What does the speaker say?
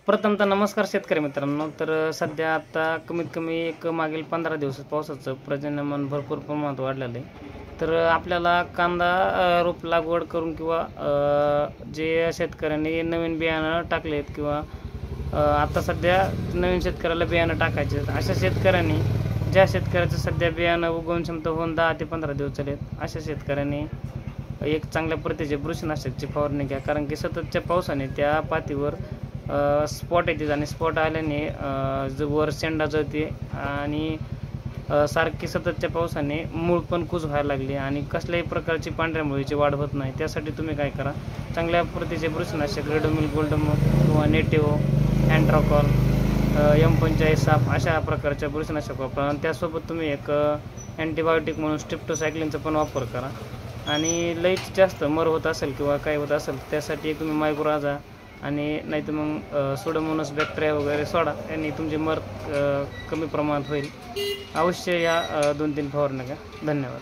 प्रथमतः नमस्कार शेतकरी मित्रांनो। तर सध्या आता कमीत कमी एक मागील 15 दिवसात पावसाचं पर्जन्यमान भरपूर प्रमाणात वाढलेलं आहे। तर आपल्याला कांदा रोप लागवड करून किंवा जे शेतकऱ्यांनी नवीन बियाणं टाकलेत किंवा आता सध्या नवीन शेतकऱ्याला बियाणं टाकायचे, अशा शेतकऱ्यांनी ज्या शेतकऱ्याचं सध्या बियाणं उगवण क्षमता होऊन 10 ते 15 दिवस झालेत, अशा शेतकऱ्यांनी एक चांगल्या प्रतीचे बुरशीनाशकची फवारणी घ्या। कारण की सततच्या पावसाने त्या पातीवर स्पॉट येते आणि स्पॉट आल्याने वर शेंडा जळते आणि सारखी सततच्या पावसाने मूळ पण कुज व्हायला लागली आणि कसल्याही प्रकारची पांढऱ्या मुळीची वाढ होत नाही। त्यासाठी तुम्ही काय करा, चांगल्या प्रतीचे बुरशीनाशक रेडोमिल गोल्डम किंवा नेटिव्हो, अँट्राकॉल, M45 साप अशा प्रकारच्या बुरशीनाशक वापरा आणि त्यासोबत तुम्ही एक अँटीबायोटिक म्हणून स्ट्रिप्टोसायक्लिनचा पण वापर करा। आणि लईच जास्त मर होत असेल किंवा काय होत असेल त्यासाठी तुम्ही मायक्रोराझा आणि नाहीतर मग सुडोमोनास बॅक्टेरिया वगैरे सोडा, यांनी तुमची मर कमी प्रमाणात होईल। अवश्य या 2-3 फवारण्या घ्या। धन्यवाद।